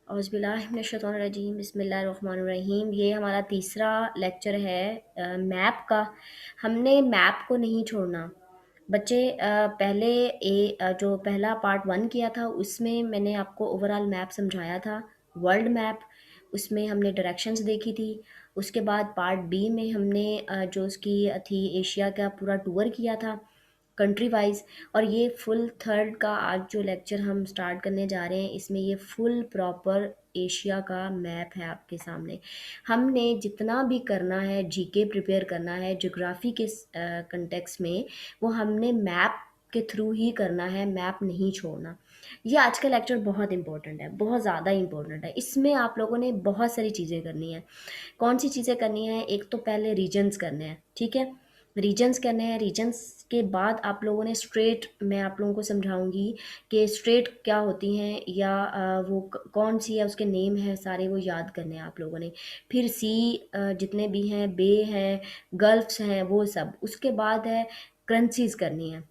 औज़ुबिल्लाहिमिनश्शैतानिर्रजीम बिस्मिल्लाहिर्रहमानिर्रहीम। ये हमारा तीसरा लेक्चर है मैप का। हमने मैप को नहीं छोड़ना बच्चे। पहले जो पहला पार्ट 1 किया था उसमें मैंने आपको ओवरऑल मैप समझाया था, वर्ल्ड मैप। उसमें हमने डायरेक्शंस देखी थी। उसके बाद पार्ट बी में हमने जो उसकी थी एशिया का पूरा टूर किया था कंट्री वाइज। और ये फुल थर्ड का आज जो लेक्चर हम स्टार्ट करने जा रहे हैं इसमें ये फुल प्रॉपर एशिया का मैप है आपके सामने। हमने जितना भी करना है, जीके प्रिपेयर करना है ज्योग्राफी के कंटेक्स में, वो हमने मैप के थ्रू ही करना है, मैप नहीं छोड़ना। ये आज का लेक्चर बहुत इंपॉर्टेंट है, बहुत ज़्यादा इंपॉर्टेंट है। इसमें आप लोगों ने बहुत सारी चीज़ें करनी है। कौन सी चीज़ें करनी है? एक तो पहले रीजन्स करने हैं, ठीक है। रीजन्स करने हैं। रीजन्स के बाद आप लोगों ने स्ट्रेट, मैं आप लोगों को समझाऊंगी कि स्ट्रेट क्या होती हैं या वो कौन सी है, उसके नेम है सारे, वो याद करने हैं आप लोगों ने। फिर सी जितने भी हैं, बे हैं, गल्फ्स हैं, वो सब। उसके बाद है करेंसीज करनी है।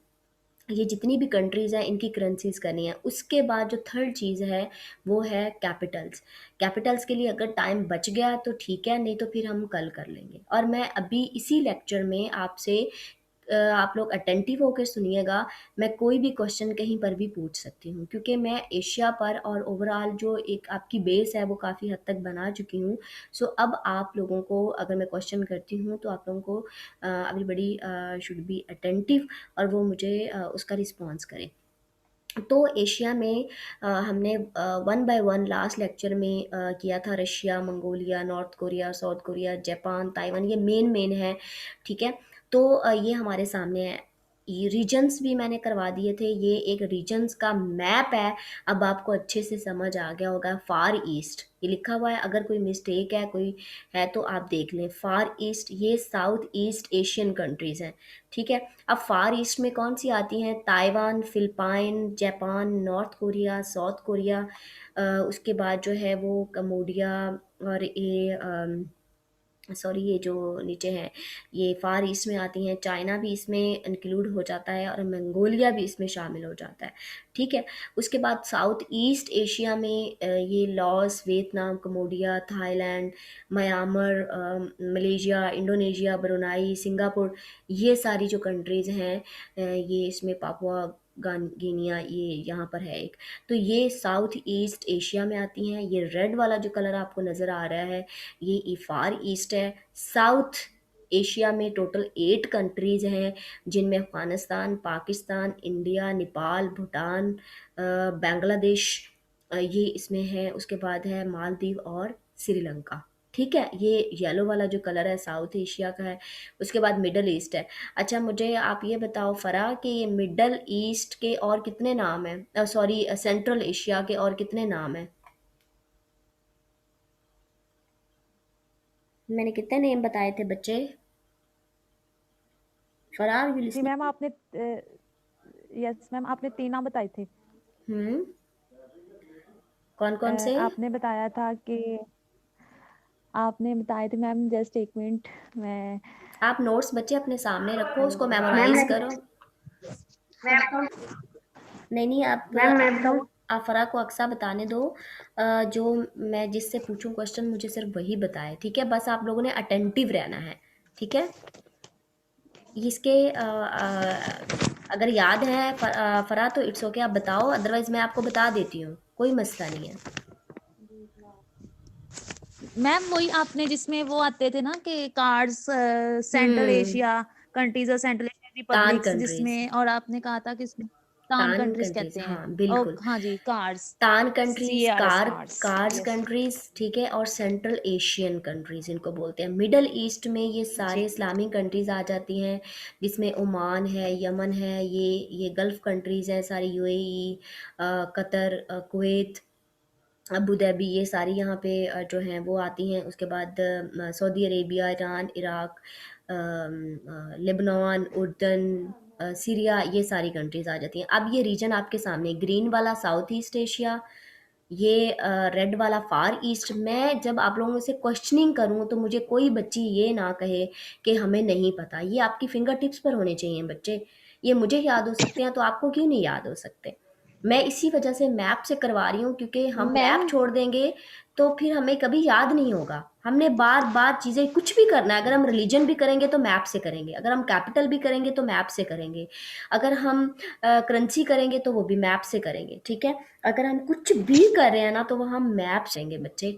ये जितनी भी कंट्रीज़ हैं इनकी करेंसीज करनी है। उसके बाद जो थर्ड चीज़ है वो है कैपिटल्स। कैपिटल्स के लिए अगर टाइम बच गया तो ठीक है, नहीं तो फिर हम कल कर लेंगे। और मैं अभी इसी लेक्चर में आपसे आप लोग अटेंटिव होकर सुनिएगा। मैं कोई भी क्वेश्चन कहीं पर भी पूछ सकती हूँ क्योंकि मैं एशिया पर और ओवरऑल जो एक आपकी बेस है वो काफ़ी हद तक बना चुकी हूँ। सो अब आप लोगों को अगर मैं क्वेश्चन करती हूँ तो आप लोगों को एवरीबडी शुड बी अटेंटिव और वो मुझे उसका रिस्पॉन्स करें। तो एशिया में हमने one by one last lecture में किया था। Russia, Mongolia, north Korea, south Korea, Japan, Taiwan, ये मेन है, ठीक है। तो ये हमारे सामने है। ये रीजन्स भी मैंने करवा दिए थे। ये एक रीजन्स का मैप है। अब आपको अच्छे से समझ आ गया होगा। फार ईस्ट ये लिखा हुआ है, अगर कोई मिस्टेक है कोई है तो आप देख लें। फार ईस्ट ये साउथ ईस्ट एशियन कंट्रीज़ हैं, ठीक है। अब फार ईस्ट में कौन सी आती हैं? Taiwan, Philippine, Japan, north Korea, south Korea. उसके बाद जो है वो कम्बोडिया और ये सॉरी ये जो नीचे हैं ये फार ईस्ट में आती हैं। चाइना भी इसमें इंक्लूड हो जाता है और मंगोलिया भी इसमें शामिल हो जाता है, ठीक है। उसके बाद साउथ ईस्ट एशिया में ये Laos, Vietnam, Cambodia, Thailand, Myanmar, Malaysia, Indonesia, Brunei, Singapore, ये सारी जो कंट्रीज़ हैं ये इसमें पापुआ गिनिया ये यहाँ पर है एक। तो ये साउथ ईस्ट एशिया में आती हैं। ये रेड वाला जो कलर आपको नज़र आ रहा है ये फार ईस्ट है। साउथ एशिया में टोटल 8 कंट्रीज़ हैं जिनमें अफ़गानिस्तान, पाकिस्तान, इंडिया, नेपाल, भूटान, बांग्लादेश ये इसमें है। उसके बाद है मालदीव और श्रीलंका, ठीक है। ये येलो वाला जो कलर है साउथ एशिया का है। उसके बाद मिडल ईस्ट है। अच्छा मुझे आप ये बताओ फ़रा कि मिडल ईस्ट के और कितने नाम हैं? सॉरी सेंट्रल एशिया के और कितने नाम हैं? मैंने कितने नेम बताए थे बच्चे? फरार यू जी लिसनिंग? मैम, आपने यस मैम, आपने 3 नाम बताए थे। हम्म। कौन कौन से? आपने बताया था कि आपने बताए थे मैम, जस्ट एक मिनट। मैं आप नोट्स बच्चे अपने सामने रखो, उसको मैम मेमोराइज मैं करो। नहीं नहीं, मैम मैं बताऊं। आप फरा को अक्सा बताने दो। जो मैं जिससे पूछूं क्वेश्चन मुझे सिर्फ वही बताए, ठीक है। बस आप लोगों ने अटेंटिव रहना है, ठीक है। इसके अगर याद है फरा तो इट्स ओके, आप बताओ, अदरवाइज मैं आपको बता देती हूँ, कोई मसला नहीं है। मैम वही आपने जिसमें वो आते थे ना कि कार्ड्स, सेंट्रल हम्म। एशिया कंट्रीज और सेंट्रल एशियन तान रिपब्लिक्स, कंट्रीज। जिसमें और आपने कहा था कि इसमें तान तान कंट्रीज कंट्रीज, कहते हैं। हाँ ओ बिल्कुल। हाँ जी, कार्ड्स, तान सी countries, A R S, car cards. Cars yes countries, ठीक है। और सेंट्रल एशियन कंट्रीज इनको बोलते हैं। मिडल ईस्ट में ये जी। सारे इस्लामिक कंट्रीज आ जाती हैं जिसमें ओमान है, यमन है, ये गल्फ कंट्रीज हैं सारी, UAE, Qatar, Kuwait, Abu Dhabi, ये सारी यहाँ पे जो हैं वो आती हैं। उसके बाद Saudi Arabia, Iran, Iraq, Lebanon, उर्दन, सीरिया, ये सारी कंट्रीज़ आ जाती हैं। अब ये रीजन आपके सामने, ग्रीन वाला साउथ ईस्ट एशिया, ये रेड वाला फार ईस्ट। मैं जब आप लोगों से क्वेश्चनिंग करूं तो मुझे कोई बच्ची ये ना कहे कि हमें नहीं पता। ये आपकी फिंगर टिप्स पर होने चाहिए बच्चे। ये मुझे याद हो सकते हैं तो आपको क्यों नहीं याद हो सकते? मैं इसी वजह से मैप से करवा रही हूँ, क्योंकि हम मैम। मैप छोड़ देंगे तो फिर हमें कभी याद नहीं होगा। हमने बार-बार चीज़ें कुछ भी करना है, अगर हम रिलीजन भी करेंगे तो मैप से करेंगे, अगर हम कैपिटल भी करेंगे तो मैप से करेंगे, अगर हम करेंसी करेंगे तो वो भी मैप से करेंगे, ठीक है? अगर हम कुछ भी कर रहे हैं ना तो वो हम मैप से करेंगे बच्चे।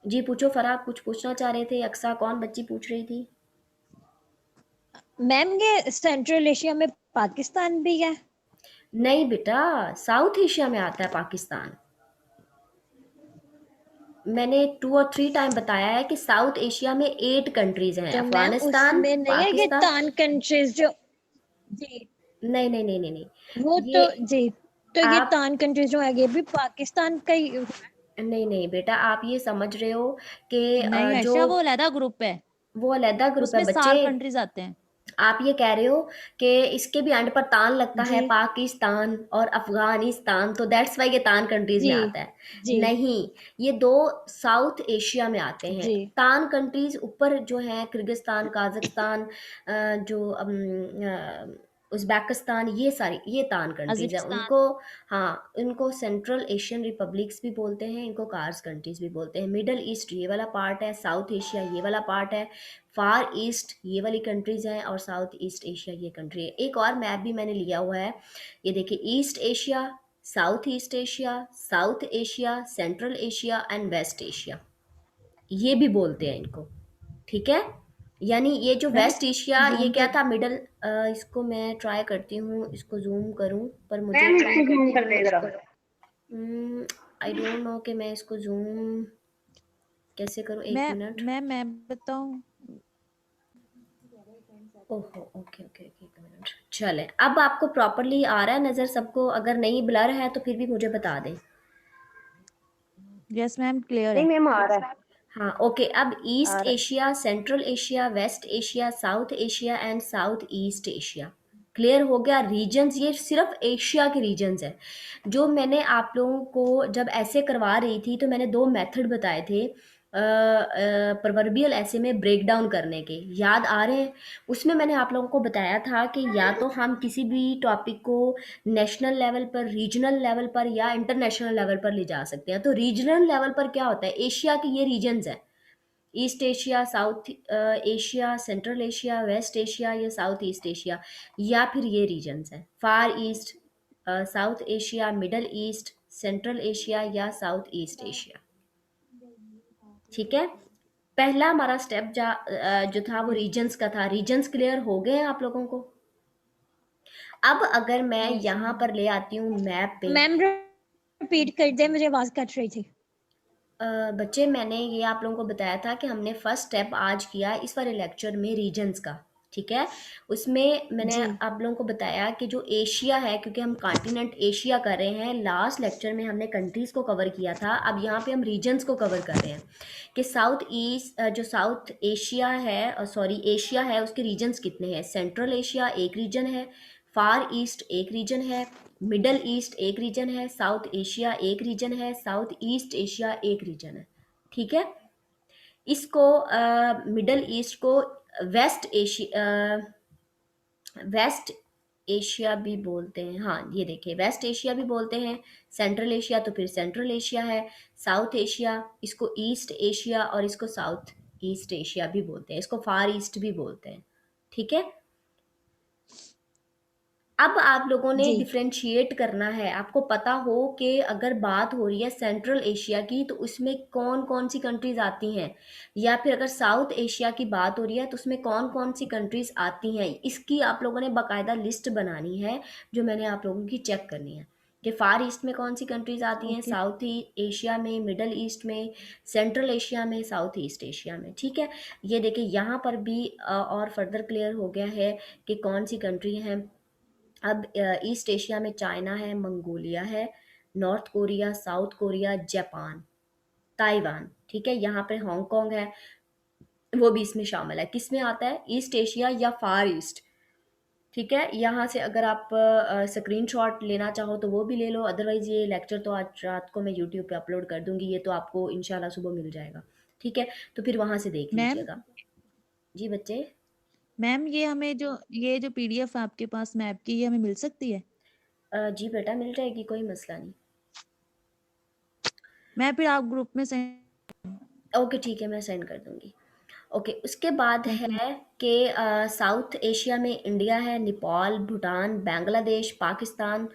जी पूछो फराह, कुछ पूछना चाह रहे थे? अक्सा कौन बच्ची पूछ रही थी? मैम ये सेंट्रल एशिया में पाकिस्तान भी है? नहीं बेटा, साउथ एशिया में आता है पाकिस्तान। मैंने 2 और 3 टाइम बताया है कि साउथ एशिया में 8 कंट्रीज़ हैं, तो मैम अफ़गानिस्तान, उसमें नहीं है ये पाकिस्तान। तान कंट्रीज जो? जी। नहीं, नहीं, नहीं, नहीं, नहीं। वो तो ये जी, तो ये आप तान कंट्रीज जो है ये भी पाकिस्तान का ही? नहीं, नहीं बेटा, आप ये समझ रहे हो कि नहीं जो अर्षा, वो अलहदा ग्रुप है, वो अलग ग्रुप है उसमें बच्चे। सार कंट्रीज आते हैं। आप ये कह रहे हो कि इसके भी एंड पर तान लगता जी है, पाकिस्तान और अफ़गानिस्तान, तो दैट्स व्हाई ये तान कंट्रीज़ जी में आता है। जी नहीं, ये 2 साउथ एशिया में आते हैं। जी तान कंट्रीज़ ऊपर जो हैं किर्गिस्तान, काज़ाख्स्तान, जो उज़्बेकिस्तान, ये सारी ये तान कंट्रीज़ हैं। अजिकिस्तान। उनको हाँ, इनको सेंट्रल एशियन रिपब्लिक्स भी बोलते हैं, इनको कार्स कंट्रीज़ भी बोलते हैं। मिडल ईस्ट ये वाला पार्ट है, साउथ एशिया ये वाला पार्ट है, फार ईस्ट ये वाली कंट्रीज़ हैं और साउथ ईस्ट एशिया ये कंट्री है। एक और मैप भी मैंने लिया हुआ है, ये देखिए east Asia, south Asia, central Asia and west Asia, ये भी बोलते हैं इनको, ठीक है? यानी ये जो मैम वेस्ट एशिया, ये जूम क्या कर। था मिडल, इसको मैं ट्राई करती हूँ, इसको ज़ूम करूँ, पर मुझे मैम ट्राई इसको जूम करती कर हूँ दे जरा। इसको। आई डोंट नो कि मैं इसको ज़ूम कैसे करूँ, 1 मैं मिनट। मैं बताऊं? ओहो! Okay, okay, okay, 1 minute. चलें, अब आपको प्रॉपर्ली आ रहा है नज़र सबको? अगर नहीं ब्लर है तो फिर भी मुझे बता दें। यस मैम, क्लियर नहीं है। मैम आ रहा है। हाँ, ओके, अब आ ईस्ट रहा Asia, central Asia, waste Asia, south Asia and south east Asia. Clear हो गया? रीजन्स ये सिर्फ़ एशिया के रीजन्स हैं। जो मैंने आप लोगों को जब ऐसे करवा रही थी तो मैंने 2 मेथड बताए थे प्रोवर्बियल ऐसे में ब्रेक डाउन करने के, याद आ रहे हैं? उसमें मैंने आप लोगों को बताया था कि या तो हम किसी भी टॉपिक को नेशनल लेवल पर, रीजनल लेवल पर या इंटरनेशनल लेवल पर ले जा सकते हैं। तो रीजनल लेवल पर क्या होता है, एशिया के ये रीजन्स हैं, East Asia, south Asia, central Asia, waste Asia या साउथ ईस्ट एशिया, या फिर ये रीजन्स हैं, Far East, South Asia, Middle East, Central Asia या साउथ ईस्ट एशिया, ठीक है? पहला हमारा स्टेप जो था वो रीजन्स का था। रीजन्स क्लियर हो गए हैं आप लोगों को? अब अगर मैं यस यहाँ मैम। पर ले आती हूँ मैप पे, मैम रिपीट कर दे, मुझे आवाज कट रही थी। बच्चे मैंने ये आप लोगों को बताया था कि हमने फर्स्ट स्टेप आज किया इस वाले लेक्चर में रीजन्स का, ठीक है? उसमें मैंने जी आप लोगों को बताया कि जो एशिया है, क्योंकि हम कॉन्टिनेंट एशिया कर रहे हैं, लास्ट लेक्चर में हमने कंट्रीज़ को कवर किया था, अब यहाँ पे हम रीजन्स को कवर कर रहे हैं कि साउथ ईस्ट जो साउथ एशिया है, सॉरी एशिया है, उसके रीजन्स कितने हैं? सेंट्रल एशिया एक रीजन है, फार ईस्ट एक रीजन है, मिडल ईस्ट एक रीजन है, साउथ एशिया एक रीजन है, साउथ ईस्ट एशिया एक रीजन है, ठीक है? इसको मिडल ईस्ट को वेस्ट एशिया भी बोलते हैं। हाँ, ये देखिए वेस्ट एशिया भी बोलते हैं, सेंट्रल एशिया तो फिर सेंट्रल एशिया है, साउथ एशिया इसको ईस्ट एशिया और इसको साउथ ईस्ट एशिया भी बोलते हैं, इसको फार ईस्ट भी बोलते हैं, ठीक है? अब आप लोगों ने जी डिफरेंशिएट करना है, आपको पता हो कि अगर बात हो रही है सेंट्रल एशिया की तो उसमें कौन-कौन सी कंट्रीज़ आती हैं, या फिर अगर साउथ एशिया की बात हो रही है तो उसमें कौन-कौन सी कंट्रीज़ आती हैं। इसकी आप लोगों ने बाकायदा लिस्ट बनानी है, जो मैंने आप लोगों की चेक करनी है कि फार ईस्ट में कौन सी कंट्रीज़ आती हैं, ओके। साउथ ई एशिया में, मिडल ईस्ट में, सेंट्रल एशिया में, साउथ ईस्ट एशिया में, ठीक है? ये देखिए यहाँ पर भी और फर्दर क्लियर हो गया है कि कौन सी कंट्री हैं। अब ईस्ट एशिया में चाइना है, मंगोलिया है, north Korea, south Korea, Japan, Taiwan, ठीक है? यहाँ पे हांगकांग है, वो भी इसमें शामिल है। किस में आता है? ईस्ट एशिया या फार ईस्ट, ठीक है? यहाँ से अगर आप स्क्रीनशॉट लेना चाहो तो वो भी ले लो, अदरवाइज़ ये लेक्चर तो आज रात को मैं यूट्यूब पे अपलोड कर दूँगी, ये तो आपको इंशाल्लाह सुबह मिल जाएगा, ठीक है? तो फिर वहाँ से देख मैम लीजिएगा। जी बच्चे? मैम ये हमें जो ये जो पीडीएफ आपके पास मैप की, ये हमें मिल सकती है? जी बेटा, मिल जाएगी, कोई मसला नहीं। मैं फिर आप ग्रुप में सेंड। ओके ठीक है, मैं सेंड कर दूँगी। ओके, उसके बाद थैंक यू। है कि साउथ एशिया में इंडिया है, नेपाल, भूटान, बांग्लादेश, पाकिस्तान,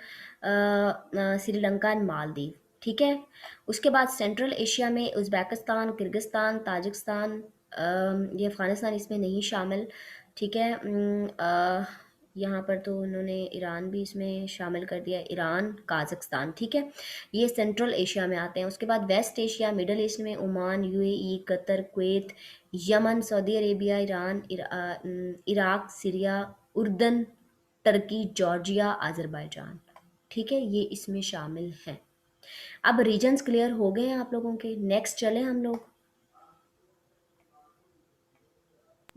श्रीलंका एंड मालदीव, ठीक है? उसके बाद सेंट्रल एशिया में उज़्बेकिस्तान, किर्गिस्तान, ताजिकिस्तान, ये अफ़गानिस्तान इसमें नहीं शामिल, ठीक है? यहाँ पर तो उन्होंने ईरान भी इसमें शामिल कर दिया, ईरान, काज़ाख्स्तान, ठीक है? ये सेंट्रल एशिया में आते हैं। उसके बाद वेस्ट एशिया, मिडल ईस्ट में Oman, UAE, Qatar, Kuwait, Yemen, Saudi Arabia, Iran, Iraq, Syria, उर्दन, टर्की, जॉर्जिया, अज़रबैजान, ठीक है? ये इसमें शामिल हैं। अब रीजन्स क्लियर हो गए हैं आप लोगों के? नेक्स्ट चलें हम लोग?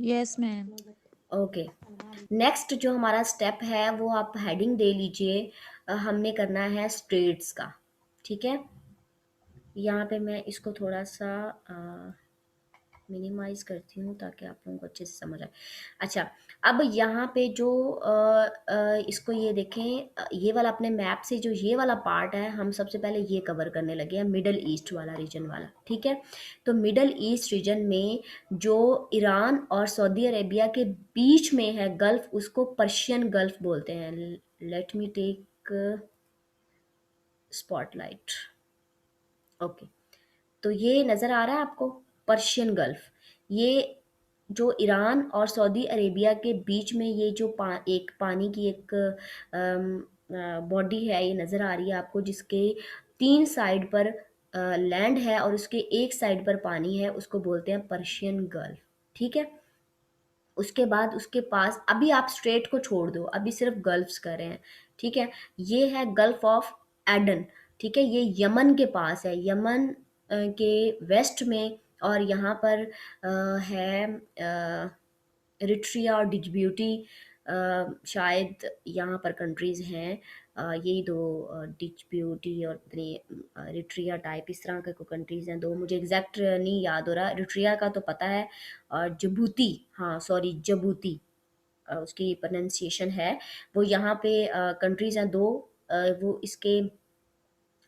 Yes ma'am. ओके, नेक्स्ट जो हमारा स्टेप है वो आप हेडिंग दे लीजिए, हमने करना है स्ट्रेट्स का, ठीक है? यहाँ पे मैं इसको थोड़ा सा मिनिमाइज़ करती हूँ ताकि आप लोगों को अच्छे से समझ आए। अच्छा, अब यहाँ पे जो इसको ये देखें, ये वाला अपने मैप से जो ये वाला पार्ट है, हम सबसे पहले ये कवर करने लगे हैं, मिडल ईस्ट वाला रीजन वाला, ठीक है? तो मिडल ईस्ट रीजन में जो ईरान और सऊदी अरेबिया के बीच में है गल्फ, उसको पर्शियन गल्फ बोलते हैं। Let me take spotlight. Okay, तो ये नज़र आ रहा है आपको, पर्शियन गल्फ। ये जो ईरान और सऊदी अरेबिया के बीच में ये जो एक पानी की एक बॉडी है, ये नज़र आ रही है आपको, जिसके 3 साइड पर लैंड है और उसके एक साइड पर पानी है, उसको बोलते हैं पर्शियन गल्फ, ठीक है? उसके बाद उसके पास, अभी आप स्ट्रेट को छोड़ दो, अभी सिर्फ गल्फ्स कर रहे हैं, ठीक है? ये है गल्फ ऑफ एडन, ठीक है? ये यमन के पास है, यमन के वेस्ट में, और यहाँ पर है इरिट्रिया और डिजब्यूटी, शायद यहाँ पर कंट्रीज़ हैं, यही दो, डिजब्यूटी और पता नहीं इरिट्रिया टाइप, इस तरह के कोई कंट्रीज़ हैं दो, मुझे एग्जैक्ट नहीं याद हो रहा। इरिट्रिया का तो पता है, और जबूती, हाँ सॉरी जबूती, उसकी प्रोनाउंसिएशन है, वो यहाँ पे कंट्रीज़ हैं दो, वो इसके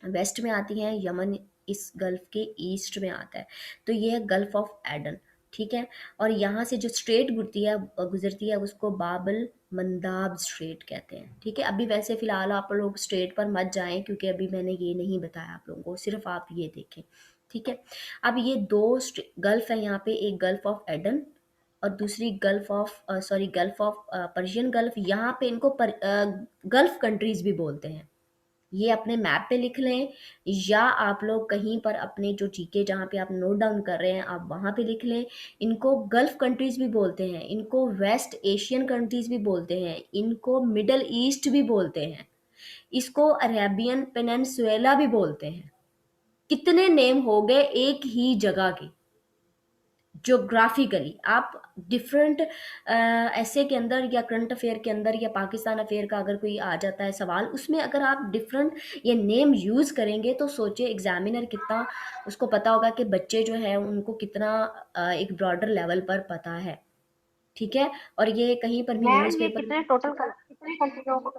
वेस्ट में आती हैं, यमन इस गल्फ के ईस्ट में आता है, तो ये है गल्फ ऑफ एडन, ठीक है? और यहाँ से जो स्ट्रेट गुजरती है उसको बाबल मंदाब स्ट्रेट कहते हैं, ठीक है? अभी वैसे फ़िलहाल आप लोग स्ट्रेट पर मत जाएं, क्योंकि अभी मैंने ये नहीं बताया आप लोगों को, सिर्फ आप ये देखें, ठीक है? अब ये दो गल्फ है यहाँ पे, एक गल्फ ऑफ एडन और दूसरी गल्फ ऑफ पर्शियन गल्फ। यहाँ पे इनको गल्फ कंट्रीज भी बोलते हैं, ये अपने मैप पे लिख लें, या आप लोग कहीं पर अपने जो जीके जहाँ पे आप नोट डाउन कर रहे हैं आप वहाँ पे लिख लें। इनको गल्फ कंट्रीज भी बोलते हैं, इनको वेस्ट एशियन कंट्रीज भी बोलते हैं, इनको मिडल ईस्ट भी बोलते हैं, इसको अरेबियन पेनिनसुला भी बोलते हैं। कितने नेम हो गए एक ही जगह के, ज्योग्राफिकली। आप डिफरेंट ऐसे के अंदर या करंट अफेयर के अंदर या पाकिस्तान अफेयर का अगर कोई आ जाता है सवाल, उसमें अगर आप डिफरेंट ये नेम यूज़ करेंगे तो सोचिए एग्जामिनर कितना उसको पता होगा कि बच्चे जो है उनको कितना एक ब्रॉडर लेवल पर पता है, ठीक है? और ये कहीं पर भी मैम ये न्यूज़पेपर कितने टोटल कितने कंट्रीजों को,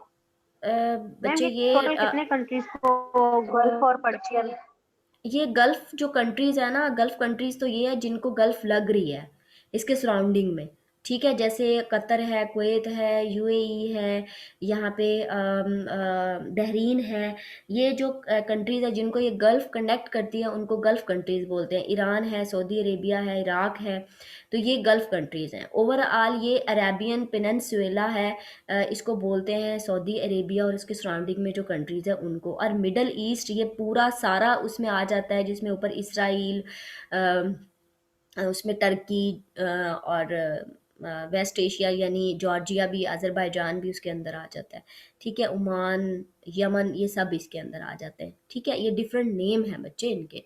मैम बच्चे ये ये टोटल कितने कंट्रीज को गल्फ और पर्शियन, ये गल्फ जो कंट्रीज है ना, गल्फ कंट्रीज तो ये है जिनको गल्फ लग रही है इसके सराउंडिंग में, ठीक है? जैसे कतर है, कुवैत है, यूएई है, यहाँ पे बहरीन है, ये जो कंट्रीज है जिनको ये गल्फ कनेक्ट करती है उनको गल्फ कंट्रीज बोलते हैं। ईरान है, सऊदी अरेबिया है, इराक है, तो ये गल्फ कंट्रीज हैं। ओवरऑल ये अरेबियन पेनिनसुला है, इसको बोलते हैं सऊदी अरेबिया और उसके सराउंडिंग में जो कंट्रीज़ है उनको। और मिडल ईस्ट ये पूरा सारा उसमें आ जाता है, जिसमें ऊपर इसराइल, उसमें टर्की, और वेस्ट एशिया यानी जॉर्जिया भी, अज़रबैजान भी उसके अंदर आ जाता है, ठीक है? ओमान, यमन, ये सब इसके अंदर आ जाते हैं, ठीक है? ये डिफरेंट नेम हैं बच्चे इनके,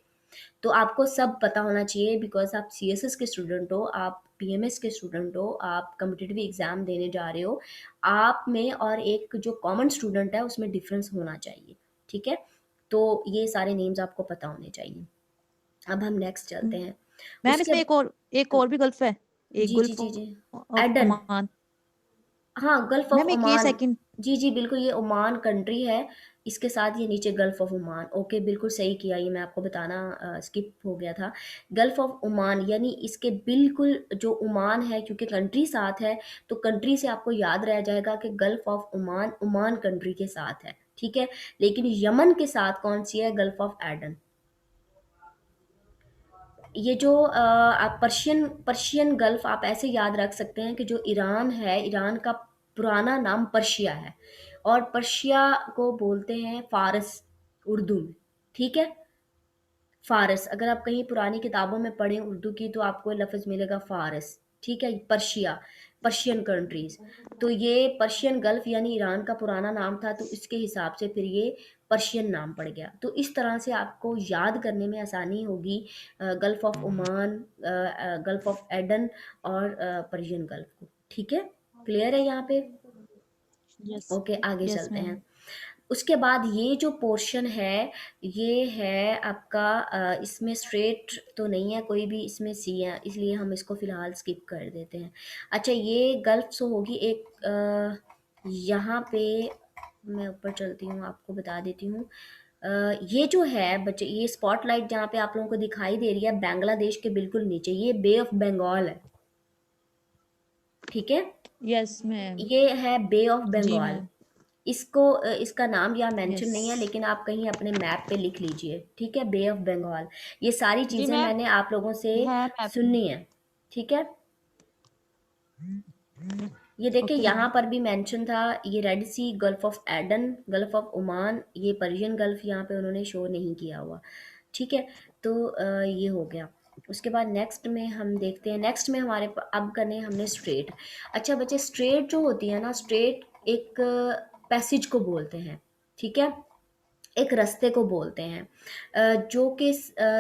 तो आपको सब पता होना चाहिए, बिकॉज आप सीएसएस के स्टूडेंट हो, आप पीएमएस के स्टूडेंट हो, आप कम्पिटिटिव एग्जाम देने जा रहे हो, आप में और एक जो कॉमन स्टूडेंट है उसमें डिफरेंस होना चाहिए, ठीक है? तो ये सारे नेम्स आपको पता होने चाहिए। अब हम नेक्स्ट चलते हैं। मैम उसके इसमें एक और भी गल्फ है, एक जी जी गल्फ जी जी ऑफ एडन, ओमान। हाँ, गल्फ ऑफ मैम एक ये ओमान। सेकंड। जी, जी, बिल्कुल, ये ओमान कंट्री है, इसके साथ ये नीचे गल्फ ऑफ ओमान। ओके, बिल्कुल सही किया, ये मैं आपको बताना स्किप हो गया था। गल्फ ऑफ ओमान यानी इसके बिल्कुल जो ओमान है, क्योंकि कंट्री साथ है, तो कंट्री से आपको याद रह जाएगा कि gulf of Oman, Oman country के साथ है, ठीक है? लेकिन यमन के साथ कौन-सी है? Gulf of Aiden. ये जो आप पर्शियन पर्शियन गल्फ आप ऐसे याद रख सकते हैं कि जो ईरान है, ईरान का पुराना नाम पर्शिया है, और पर्शिया को बोलते हैं फ़ारस उर्दू में, ठीक है? फ़ारस, अगर आप कहीं पुरानी किताबों में पढ़ें उर्दू की तो आपको लफ़्ज़ मिलेगा फ़ारस, ठीक है? Persia, Persian countries. तो ये पर्शियन गल्फ़ यानी ईरान का पुराना नाम था, तो इसके हिसाब से फिर ये पर्शियन नाम पड़ गया। तो इस तरह से आपको याद करने में आसानी होगी gulf of Oman, gulf of Aden और पर्शियन गल्फ़ को, ठीक है? क्लियर है यहाँ पे? यस। ओके, आगे यस चलते मैम। हैं। उसके बाद ये जो पोर्शन है, ये है आपका इसमें स्ट्रेट तो नहीं है कोई भी, इसमें सी है, इसलिए हम इसको फ़िलहाल स्किप कर देते हैं। अच्छा, ये गल्फ सो होगी एक यहाँ पे मैं ऊपर चलती हूँ, आपको बता देती हूँ। ये जो है बच्चे, ये स्पॉटलाइट जहाँ पे आप लोगों को दिखाई दे रही है बांग्लादेश के बिल्कुल नीचे, ये बे ऑफ बंगाल है, ठीक है? Yes ma'am. ये है बे ऑफ जी बंगाल। मैम। इसको इसका नाम यहाँ मेंशन यस। नहीं है, लेकिन आप कहीं अपने मैप पे लिख लीजिए, ठीक है? बे ऑफ बंगाल। ये सारी जी चीज़ें मैम, मैंने आप लोगों से है मैप में। सुननी है, ठीक है? ये देखिए, ओके यहाँ मैम। पर भी मेंशन था, ये red sea, gulf of Aden, gulf of Oman, ये पर्शियन गल्फ यहाँ पे उन्होंने शो नहीं किया हुआ, ठीक है? तो ये हो गया। उसके बाद नेक्स्ट में हम देखते हैं, नेक्स्ट में हमारे अब करने हैं हमने स्ट्रेट। अच्छा बच्चे, स्ट्रेट जो होती है ना, स्ट्रेट एक पैसेज को बोलते हैं, ठीक है? एक रास्ते को बोलते हैं, जो कि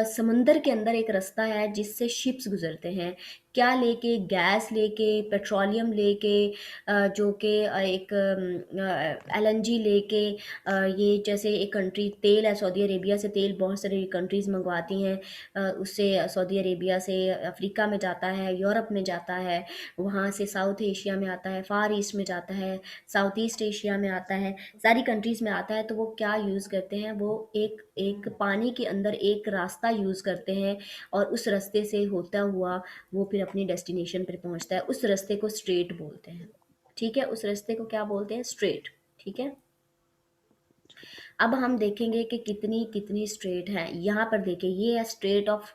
समंदर के अंदर एक रास्ता है जिससे शिप्स गुजरते हैं, क्या लेके? गैस लेके, पेट्रोलियम लेके, जो कि एक एलएनजी लेके, ये जैसे एक कंट्री तेल है, सऊदी अरेबिया से तेल बहुत सारी कंट्रीज़ मंगवाती हैं, उससे सऊदी अरेबिया से अफ्रीका में जाता है, यूरोप में जाता है, वहाँ से साउथ एशिया में आता है, फार ईस्ट में जाता है, साउथ ईस्ट एशिया में आता है, सारी कंट्रीज़ में आता है। तो वो क्या यूज़ करते हैं? वो एक एक पानी के अंदर एक रास्ता यूज़ करते हैं, और उस रास्ते से होता हुआ वो फिर अपनी डेस्टिनेशन पर पहुंचता है। उस रास्ते को स्ट्रेट बोलते हैं, ठीक है? उस रास्ते को क्या बोलते हैं? स्ट्रेट, ठीक है? अब हम देखेंगे कि कितनी कितनी स्ट्रेट हैं। यहाँ पर देखिए, ये है स्ट्रेट ऑफ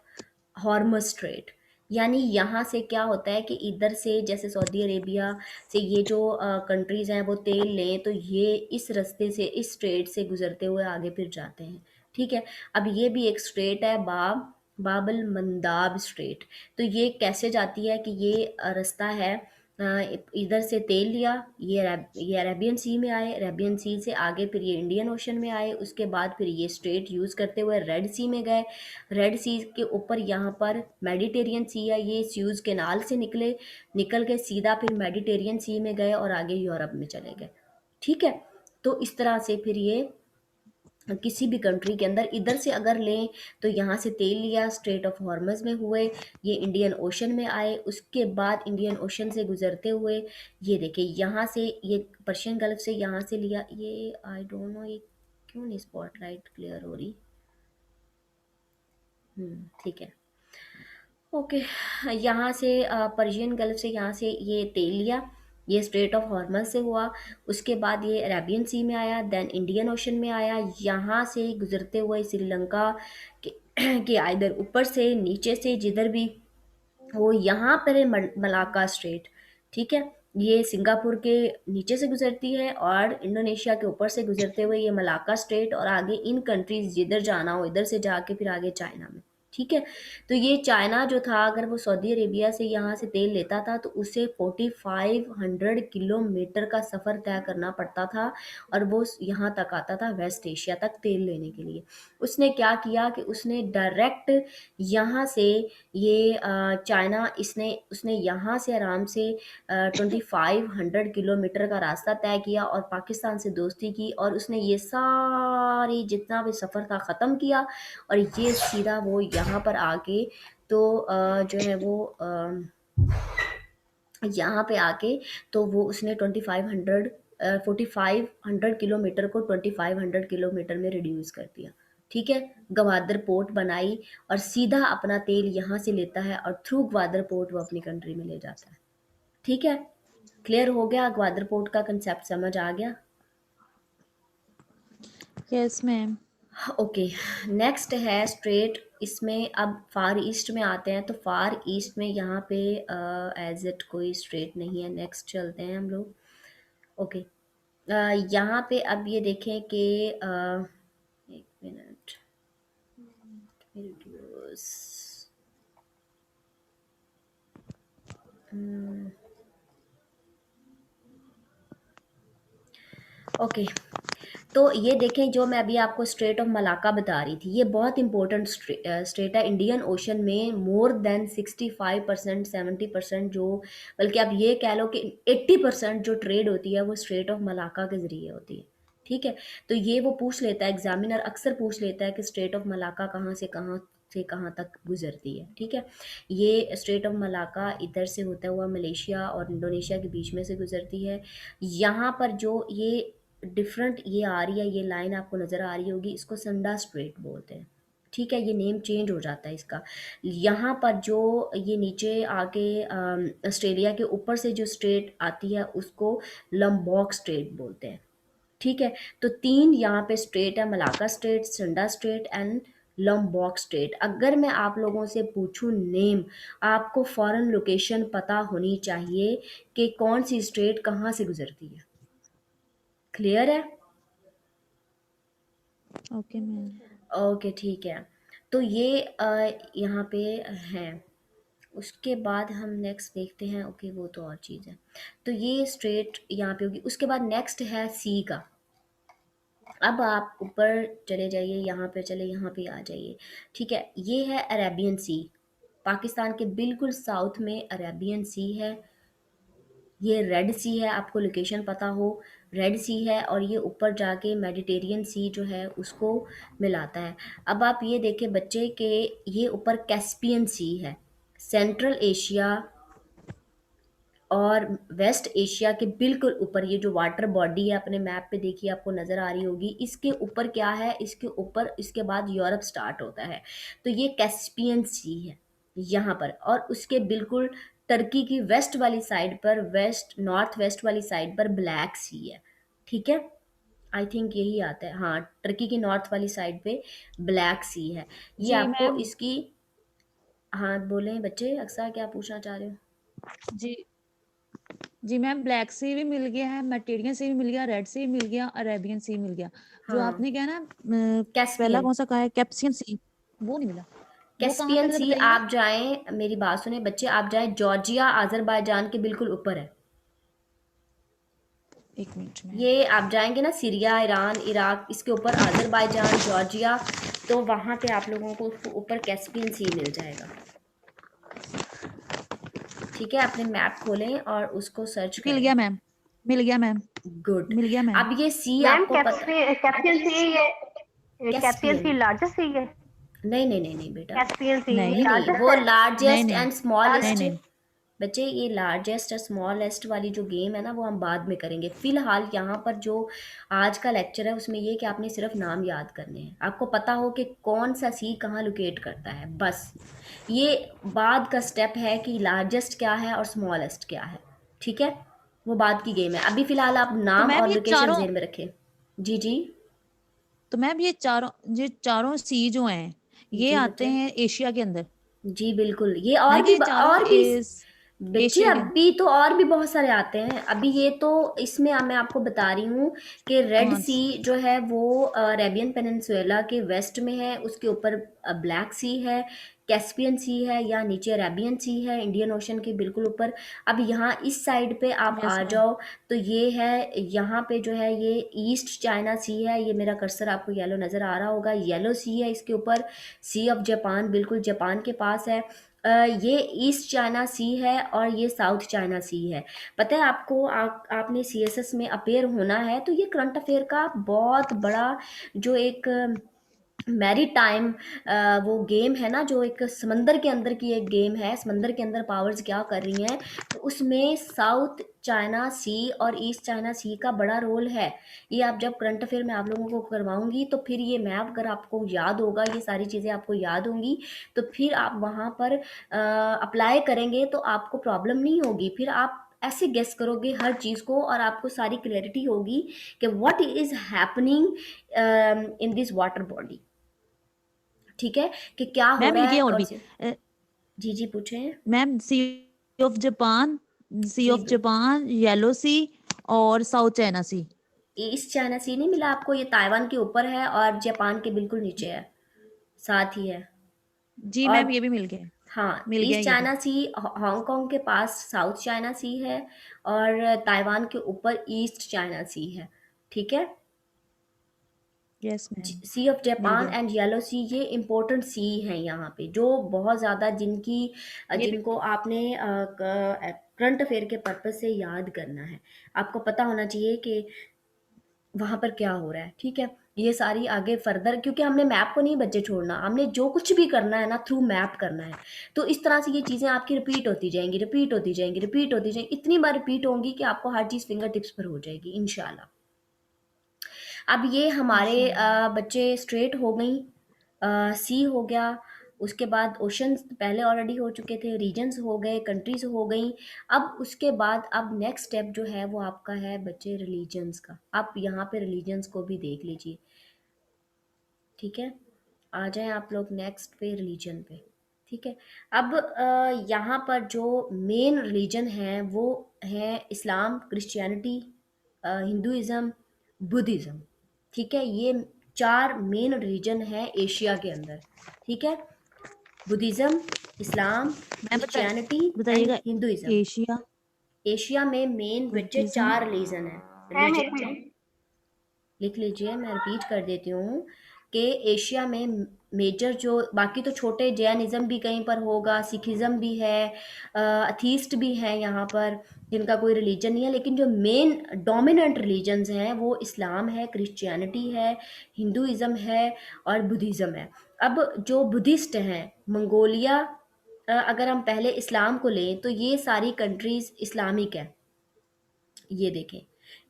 हॉर्मस स्ट्रेट, यानी यहाँ से क्या होता है कि इधर से जैसे सऊदी अरेबिया से ये जो कंट्रीज़ हैं वो तेल लें, तो ये इस रास्ते से, इस स्ट्रेट से गुजरते हुए आगे फिर जाते हैं, ठीक है? अब ये भी एक स्ट्रेट है, बाबल मंदाब स्ट्रेट। तो ये कैसे जाती है कि ये रास्ता है, इधर से तेल लिया, ये अरेबियन सी में आए, अरेबियन सी से आगे फिर ये इंडियन ओशन में आए, उसके बाद फिर ये स्ट्रेट यूज़ करते हुए रेड सी में गए, रेड सी के ऊपर यहाँ पर मेडिटेरियन सी है, ये स्यूज़ कैनाल से निकल के सीधा फिर मेडिटेरियन सी में गए और आगे यूरोप में चले गए, ठीक है? तो इस तरह से फिर ये किसी भी कंट्री के अंदर इधर से अगर लें, तो यहाँ से तेल लिया, स्ट्रेट ऑफ हॉर्मज में हुए, ये इंडियन ओशन में आए, उसके बाद इंडियन ओशन से गुजरते हुए ये देखिए यहाँ से, ये पर्शियन गल्फ से यहाँ से लिया, ये आई डोंट नो ये क्यों नहीं स्पॉटलाइट क्लियर हो रही। ठीक है, ओके। यहाँ से पर्शियन गल्फ से यहाँ से ये तेल लिया, ये स्ट्रेट ऑफ हॉर्मज से हुआ, उसके बाद ये अरेबियन सी में आया, देन इंडियन ओशन में आया, यहाँ से गुजरते हुए श्रीलंका के, के आइदर ऊपर से नीचे से जिधर भी वो, यहाँ पर है मलाक्का स्ट्रेट, ठीक है? ये सिंगापुर के नीचे से गुजरती है और इंडोनेशिया के ऊपर से गुजरते हुए ये मलाक्का स्ट्रेट, और आगे इन कंट्रीज जिधर जाना हो इधर से जाके फिर आगे चाइना में, ठीक है? तो ये चाइना जो था, अगर वो सऊदी अरेबिया से यहाँ से तेल लेता था तो उसे 4500 किलोमीटर का सफ़र तय करना पड़ता था, और वो यहाँ तक आता था, वेस्ट एशिया तक तेल लेने के लिए। उसने क्या किया कि उसने डायरेक्ट यहाँ से ये चाइना, उसने यहाँ से आराम से 2500 किलोमीटर का रास्ता तय किया और पाकिस्तान से दोस्ती की, और उसने ये सारी जितना भी सफ़र था ख़त्म किया, और ये सीधा वो यहाँ पर आके तो जो है वो यहाँ पे आके तो वो उसने 4500 किलोमीटर को 2500 किलोमीटर में रिड्यूस कर दिया। ठीक है, गवादर पोर्ट बनाई और सीधा अपना तेल यहाँ से लेता है और थ्रू ग्वादर पोर्ट वो अपनी कंट्री में ले जाता है। ठीक है, क्लियर हो गया? ग्वादर पोर्ट का कंसेप्ट समझ आ गया? Yes ma'am. ओके, नेक्स्ट है स्ट्रेट। इसमें अब फार ईस्ट में आते हैं, तो फार ईस्ट में यहाँ पे एज इट कोई स्ट्रेट नहीं है। नेक्स्ट चलते हैं हम लोग। ओके, यहाँ पे अब ये देखें कि एक मिनट रिड्यूस, ओके, तो ये देखें जो मैं अभी आपको स्ट्रेट ऑफ मलाका बता रही थी, ये बहुत इंपॉर्टेंट स्ट्रेट है इंडियन ओशन में। मोर देन 65% 70% जो, बल्कि आप ये कह लो कि 80% जो ट्रेड होती है वो स्ट्रेट ऑफ मलाका के ज़रिए होती है। ठीक है, तो ये वो पूछ लेता है, एग्जामिनर अक्सर पूछ लेता है कि स्ट्रेट ऑफ मलाका कहाँ से कहाँ तक गुजरती है। ठीक है, ये स्ट्रेट ऑफ मलाका इधर से होता हुआ मलेशिया और इंडोनेशिया के बीच में से गुजरती है। यहाँ पर जो ये डिफरेंट ये आ रही है, ये लाइन आपको नज़र आ रही होगी, इसको संडा स्ट्रेट बोलते हैं। ठीक है, ये नेम चेंज हो जाता है इसका। यहाँ पर जो ये नीचे आके ऑस्ट्रेलिया के ऊपर से जो स्ट्रेट आती है उसको लंबॉक स्ट्रेट बोलते हैं। ठीक है, तो 3 यहाँ पे स्ट्रेट है, Malacca strait, Sunda strait and Lombok strait. अगर मैं आप लोगों से पूछूं नेम, आपको फॉरेन लोकेशन पता होनी चाहिए कि कौन सी स्ट्रेट कहाँ से गुजरती है। क्लियर है? Okay ma'am. ओके, ठीक है, तो ये यहाँ पे है। उसके बाद हम नेक्स्ट देखते हैं। ओके, वो तो और चीज़ है। तो ये स्ट्रेट यहाँ पे होगी। उसके बाद नेक्स्ट है सी का। अब आप ऊपर चले जाइए, यहाँ पे चले, यहाँ पे आ जाइए। ठीक है, ये है अरेबियन सी। पाकिस्तान के बिल्कुल साउथ में अरेबियन सी है। ये रेड सी है, आपको लोकेशन पता हो, रेड सी है, और ये ऊपर जाके मेडिटेरियन सी जो है उसको मिलाता है। अब आप ये देखें बच्चे कि ये ऊपर कैस्पियन सी है। सेंट्रल एशिया और वेस्ट एशिया के बिल्कुल ऊपर ये जो वाटर बॉडी है, अपने मैप पे देखिए आपको नज़र आ रही होगी, इसके ऊपर क्या है, इसके ऊपर इसके बाद यूरोप स्टार्ट होता है। तो ये कैस्पियन सी है यहाँ पर, और उसके बिल्कुल टर्की की वेस्ट वाली साइड पर, वेस्ट नॉर्थ वेस्ट वाली साइड पर ब्लैक सी है। ठीक है, आई थिंक यही आता है, हाँ, टर्की की नॉर्थ वाली साइड पे ब्लैक सी है। ये जी आपको मैम। इसकी, हाँ बोलें बच्चे, अक्सर क्या पूछना चाह रहे हो? जी जी मैम, ब्लैक सी भी मिल गया है, मेडिटेरियन सी भी मिल गया, रेड सी भी मिल गया, अरेबियन सी मिल गया। जो हाँ, आपने कहा ना पहला कैस्पियन। कौन सा कहा है, कैप्सियन सी, वो नहीं मिला। वो कहाँ कैस्पियन पे सी, बताइएगा। आप जाएं, मेरी बात सुने बच्चे, आप जाएं जॉर्जिया अजरबैजान के बिल्कुल ऊपर है। एक मिनट में। ये आप जाएंगे ना, सीरिया, ईरान, इराक, इसके ऊपर अजरबैजान, जॉर्जिया, तो वहां पे आप लोगों को उसको ऊपर कैस्पियन सी मिल जाएगा। ठीक है, अपने मैप खोलें और उसको सर्च मिल करें। गया मैम, मिल गया मैम, गुड। मिल गया मैम। अब ये सी मैम आपको पता, कैस्पियन सी, ये कैस्पियन सी कैस्पियन, लार्जेस्ट सी है। नहीं नहीं नहीं नहीं बेटा, कैस्पियन सी नहीं नहीं नहीं, लार्जेस्ट वो है। नहीं लार्जेस्ट नहीं एंड नहीं स्मॉलेस्ट। नहीं। बच्चे ये लार्जेस्ट और स्मॉलेस्ट वाली जो गेम है ना, वो हम बाद में करेंगे। फिलहाल यहाँ पर जो आज का लेक्चर है उसमें ये कि आपने सिर्फ नाम याद करने हैं, आपको पता हो कि कौन सा सी कहाँ लोकेट करता है, बस। ये बाद का स्टेप है कि लार्जेस्ट क्या है और स्मॉलेस्ट क्या है। ठीक है, वो बाद की गेम है। अभी फिलहाल आप तो नाम मैम और ये लोकेशन चारों, जेन में रखें। जी जी तो मैम ये चारों सी जो हैं, ये जी आते बच्चे, हैं एशिया के अंदर, जी बिल्कुल। ये है कि ये चारों और भी बच्चे, एशिया के। अभी तो और भी बहुत सारे आते हैं। अभी ये तो इसमें मैं आपको बता रही हूँ कि रेड हाँ सी जो है वो अरेबियन पेनिनसुला के वेस्ट में है, उसके ऊपर ब्लैक सी है, कैस्पियन सी है, या नीचे अरेबियन सी है इंडियन ओशन के बिल्कुल ऊपर। अब यहाँ इस साइड पे आप यस आ मैम। जाओ, तो ये है यहाँ पे जो है ये ईस्ट चाइना सी है। ये मेरा कर्सर आपको येलो नज़र आ रहा होगा, येलो सी है इसके ऊपर। सी ऑफ जापान बिल्कुल जापान के पास है। ये ईस्ट चाइना सी है और ये साउथ चाइना सी है। पता है आपको, आपने सीएसएस में अपेयर होना है, तो ये करंट अफेयर का बहुत बड़ा जो एक मैरी टाइम वो गेम है ना, जो एक समंदर के अंदर की एक गेम है, समंदर के अंदर पावर्स क्या कर रही हैं, तो उसमें साउथ चाइना सी और ईस्ट चाइना सी का बड़ा रोल है। ये आप जब करंट अफेयर में आप लोगों को करवाऊंगी तो फिर ये मैप अगर आपको याद होगा, ये सारी चीज़ें आपको याद होंगी, तो फिर आप वहाँ पर अप्लाई करेंगे तो आपको प्रॉब्लम नहीं होगी। फिर आप ऐसे गेस करोगे हर चीज़ को और आपको सारी क्लैरिटी होगी कि what is happening in this water body. ठीक है, कि क्या हो मैम रहा मिल है गया और और भी। जी जी पूछें। मैम ऑफ जापान सी जी ऑफ जापान, येलो सी और South China Sea. East China Sea नहीं मिला आपको? ये ताइवान के ऊपर है और जापान के बिल्कुल नीचे है, साथ ही है। जी और मैम ये भी मिल गया है। हाँ, मिल गया ईस्ट ये भी। चाइना सी हांगकांग के पास साउथ चाइना सी है और ताइवान के ऊपर ईस्ट चाइना सी है। ठीक है, यस मैम सी ऑफ मिल जापान गया एंड येलो सी ये इम्पोर्टेंट सी हैं यहाँ पे, जो बहुत ज़्यादा जिनकी ये भी। जिनको आपने करंट अफेयर के पर्पज से याद करना है। आपको पता होना चाहिए कि वहाँ पर क्या हो रहा है। ठीक है, ये सारी आगे फर्दर, क्योंकि हमने मैप को नहीं बच्चे छोड़ना, हमने जो कुछ भी करना है ना थ्रू मैप करना है। तो इस तरह से ये चीज़ें आपकी रिपीट होती जाएंगी, रिपीट होती जाएंगी, रिपीट होती जाएंगी, इतनी बार रिपीट होंगी कि आपको हर चीज़ फिंगर टिप्स पर हो जाएगी इंशाल्लाह। अब ये हमारे इंशाल्लाह। बच्चे स्ट्रेट हो गई, सी हो गया, उसके बाद ओशंस पहले ऑलरेडी हो चुके थे, रीजन्स हो गए, कंट्रीज हो गई। अब उसके बाद अब नेक्स्ट स्टेप जो है वो आपका है बच्चे रिलीजन्स का। आप यहाँ पे रिलीजन्स को भी देख लीजिए। ठीक है, आ जाएं आप लोग नेक्स्ट पे रिलीजन पे। ठीक है, अब यहाँ पर जो मेन रिलीजन है वो है इस्लाम, क्रिश्चियनिटी, हिंदुइज़्म, बुद्धिज़्म। ठीक है, ये 4 मेन रिलीजन है एशिया के अंदर। ठीक है, Buddhism, Islam, ma'am Christianity and बताइएगा। हिंदुइज़्म। एशिया, एशिया में मेन बच्चे बुद्धिज्म। 4 रिलीजन है, मैम एक रिलीजन है। मिनट। लिख लीजिए, मैं रिपीट कर देती हूँ कि एशिया में मेजर जो, बाकी तो छोटे जैनिज़्म भी कहीं पर होगा, सिखिज़्म भी है, अथीस्ट भी है यहाँ पर जिनका कोई रिलीजन नहीं है, लेकिन जो मेन डोमिनेंट रिलीजन्स हैं वो इस्लाम है, क्रिश्चियनिटी है, हिंदुइज़्म है और बुद्धिज़्म है। अब जो बुद्धिस्ट हैं, मंगोलिया, अगर हम पहले इस्लाम को लें तो ये सारी कंट्रीज़ इस्लामिक है। ये देखें,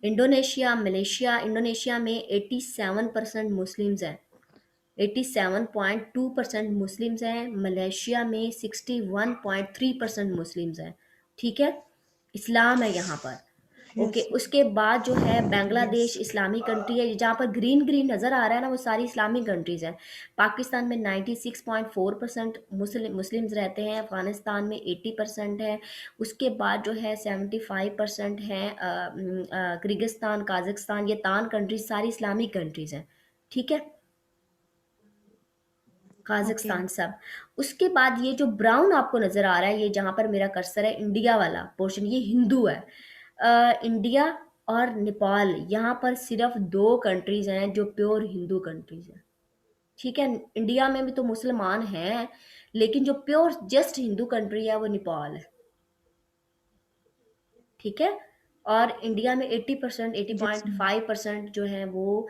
इंडोनेशिया, मलेशिया, इंडोनेशिया में 87% मुस्लिम्स हैं, 87.2% मुस्लिम्स हैं। मलेशिया में 61.3% मुस्लिम्स हैं। ठीक है, इस्लाम है यहाँ पर। ओके, यस उसके बाद जो है यस। बांग्लादेश इस्लामिक कंट्री है, जहाँ पर ग्रीन ग्रीन नज़र आ रहा है ना वो सारी इस्लामिक कंट्रीज़ हैं। पाकिस्तान में 96.4% मुस्लिम्स रहते हैं, अफ़गानिस्तान में 80% है। उसके बाद जो है 75% हैं किर्गिस्तान, काज़ाख्स्तान, ये तान कंट्रीज सारी इस्लामिक कंट्रीज़ हैं। ठीक है, ओके। काज़ाख्स्तान सब। उसके बाद ये जो ब्राउन आपको नज़र आ रहा है, ये जहाँ पर मेरा कर्सर है, इंडिया वाला पोर्शन, ये हिंदू है। इंडिया और नेपाल, यहाँ पर सिर्फ 2 कंट्रीज़ हैं जो प्योर हिंदू कंट्रीज़ हैं। ठीक है, इंडिया में भी तो मुसलमान हैं, लेकिन जो प्योर जस्ट हिंदू कंट्री है वो नेपाल है। ठीक है, और इंडिया में 80%, यस मैम। 80.5% जो है वो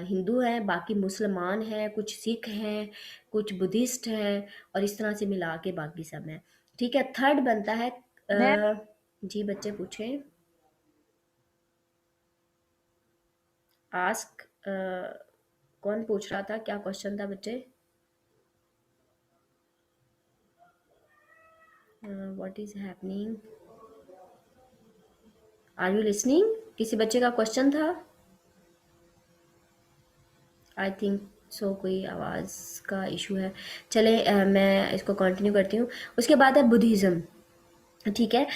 हिंदू हैं, बाकी मुसलमान हैं, कुछ सिख हैं, कुछ बुद्धिस्ट हैं, और इस तरह से मिला के बाकी सब हैं। ठीक है, थर्ड बनता है मैम जी बच्चे पूछें, आस्क। कौन पूछ रहा था, क्या क्वेश्चन था बच्चे? What is happening, are you listening? किसी बच्चे का क्वेश्चन था? आई थिंक सो, कोई आवाज़ का इशू है। चले मैं इसको कंटिन्यू करती हूँ। उसके बाद है बुद्धिज़्म। ठीक है,